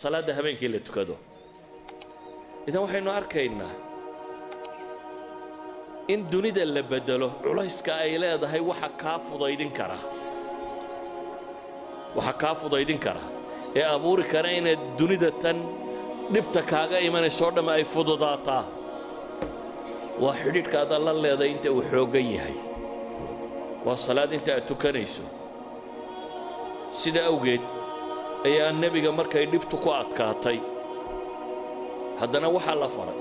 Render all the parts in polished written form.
salaada habeenkii la tukado idan waxaynu arkaynaa in dunida la bedelo culayska ay leedahay waxa kaa fudaydin kara ee abuuri kara inaad dunida tan dhibta kaaga imanayso oo dhamma ay fududaataa waa xidhiidhkaada la leedahay inta uu xooggan yahay waa salaad inta aad tukanayso sida awgeed ayaa nebiga markay dhibtu ku adkaatay haddana waxaa la faray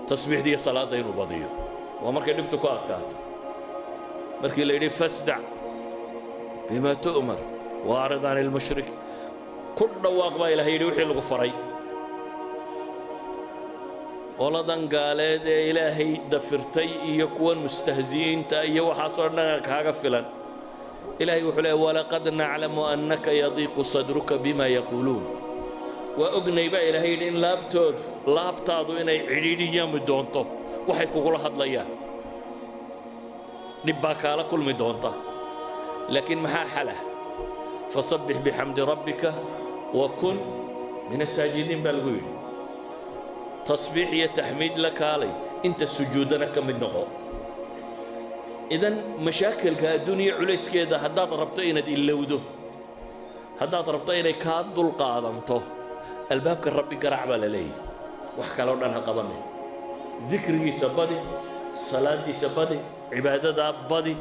tasbiixdiiyo salaadda inuu badiyo waa markay dhibtu ku adkaatay markii la yidhi fasdac bima tu'mar waarid can ilmushrik ku dhawaaq baa ilahay yidhi wixii lagu faray qoladan gaaleed ee ilaahay dafirtay iyo kuwan mustahziyiinta iyo waxaasoo dhan kaaga filan ilaahay wuxuu leeyahay walaqad naclamu annaka yadiiqu sadruka bima yaquuluun waa ognay baa ilaahay yidhi in laabtaadu inay cidhiidhiyaami doonto waxay kugula hadlayaan dhib baa kaala kulmi doonta laakiin maxaa xalah fasabbix bixamdi rabbika wa kun min asaajidiin baa lagu yidhi tasbiix iyo taxmiid la kaalay inta sujuudana ka mid noqo idan mashaakilka adduuniya culayskeeda haddaad rabto inaad ilowdo haddaad rabto inay kaa dulqaadanto albaabka rabbi garaac baa la leeyahay wax kaloo dhan ha qabanay dikrigiisa badi salaadiisa badi cibaadadaa badi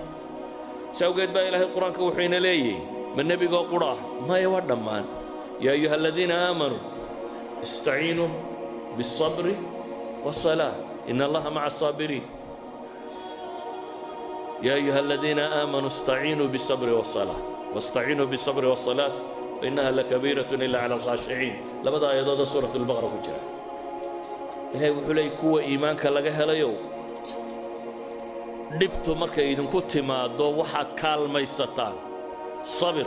sawgeed baa ilaahay qur-aanka wuxuu ina leeyahay ma nebigoo qudhaah maya waa dhammaan yaa ayuha aladiina aamanuu istaciinuu biالصabri والصلاة إن الله مع الصابرين يا أيها الذين آمنوا استعينوا بالصبر والصلاة واستعينوا بالصبر والصلاة وإنها لكبيرة إلا على الخاشعين لبدا أيضا سورة البقرة كجاء إلهي وحلي كوة إيمانك لغاها ليو dhibtu markay idinku timaado waxaad kaalmaysataan sabir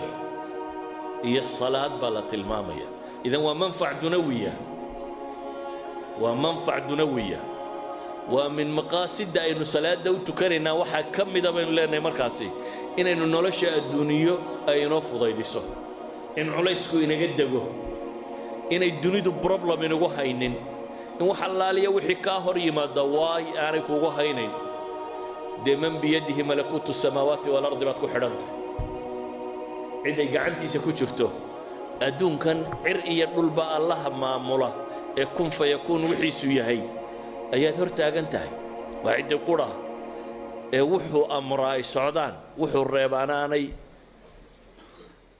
iyo salaad baa la tilmaamaya idan waa manfac dunawiya waa min maqaasidda aynu salaada u tukanaynaa waxaa ka mida baynu leenahay markaasi inaynu nolosha adduuniyo ay inoo fudaydiso in culaysku inaga dego inay dunidu problem inagu haynin in wax allaaliya wixii kaa hor yimaada waay aanay kugu haynayn dee man biyadihi malakuutu samaawaati waalardi baad ku xidhantay ciday gacantiisa ku jirto adduunkan cir iyo dhulba allaha maamula ee kun fayakuun wixiisu yahay ayaad hor taagan tahay waa ciddi qudha ee wuxuu amraa ay socdaan wuxuu reebaana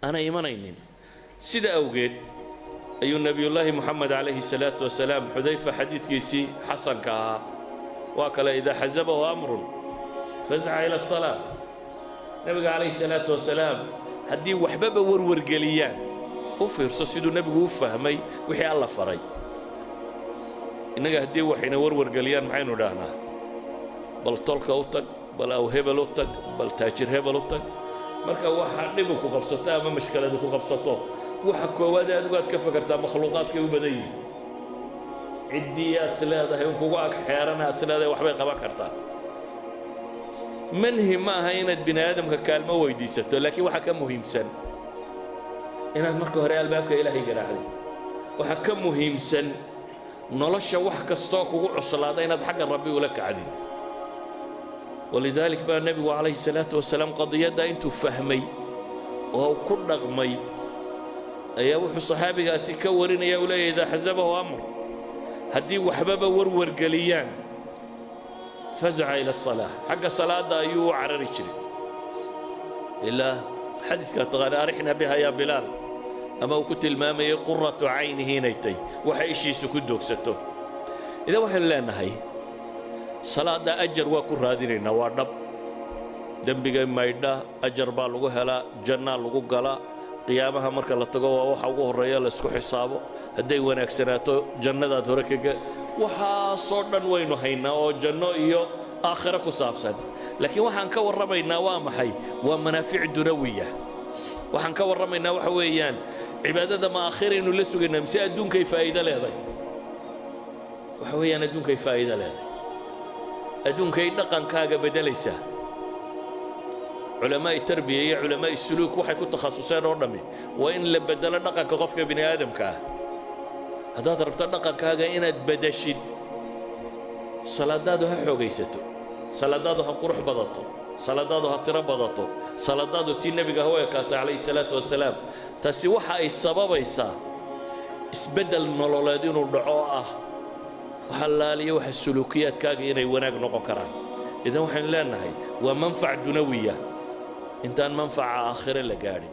aanay imanaynin sida awgeed ayuu nebiyullaahi moxamed calayhi salaatu wasalaam xudayfa xadiidkiisii xasanka ahaa waa kale idaa xasabahu amrun fasca ila asalaa nebiga calayhi salaatu wasalaam haddii waxbaba warwargeliyaan u fiirso siduu nebigu u fahmay wixii alla faray innaga haddii waxayna warwargeliyaan maxaynu idhaahnaa bal tolka u tag bal aw hebel u tag bal taajir hebel u tag marka waxa dhibu ku qabsato ama mashkaladu ku qabsato waxa koowaad adigu aad ka fakartaa makhluuqaadkay u badan yihiin ciddii aad leedahay kugu ag xeeran aad leedahay waxbay qaban kartaa manhi ma aha inaad bini aadamka kaalmo weydiisato laakiin waxa ka muhiimsan inaad marka hore albaabka ilaahay garaacday waxa ka muhiimsan nolosha wax kastoo kugu cuslaada inaad xagga rabbi ula kacdid walidaalika baa nebigu calayhi salaatu wasalaam qadiyadda intuu fahmay oo ku dhaqmay ayaa wuxuu saxaabigaasi ka warinaya uu leeyahay idaa xasabahu amr haddii waxbaba warwargeliyaan fazaca ila asalaa xagga salaadda ayuu u carari jiray ilaa xadiidka taqaana arixna biha yaa bilaal ama uu ku tilmaamayay quratu caynihi inay tay waxa ishiisu ku doogsato idan waxaynu leenahay salaadda ajar waa ku raadinaynaa waa dhab dembiga maydha ajar baa lagu helaa jannaa lagu galaa qiyaamaha marka la tago waa waxa ugu horreeya la isku xisaabo hadday wanaagsanaato jannadaad hore kaga waxaasoo dhan waynu haynaa oo janno iyo aakhiro ku saabsan laakiin waxaan ka warramaynaa waa maxay waa manaafic dunawiya waxaan ka warramaynaa waxa weeyaan cibaadada ma aakhiraynu la sugaynaa mise adduunkay faa'iido leedahay waxa weeyaan adduunkay faa'iido leedahay adduunkay dhaqankaaga beddelaysaa علماء التربية علماء السلوك waxay ku takhasuseen oo dhami waa in la bedelo dhaqanka qofka bini aadamka ah hadaad rabto dhaqankaaga inaad bedeshid salaadaadu ha xoogaysato salaadaadu ha qurux badato salaadaadu ha tiro badato salaadaadu tii nabiga ha weekaatay calayhi salaatu wasalaam taasi waxa ay sababaysaa isbedel nololeed inuu dhaco ah waxalaaliyo waxa suluukiyaadkaaga inay wanaag noqon karaan idan waxaan leenahay waa manfac dunawiya intaan manfaca aakhire la gaadhin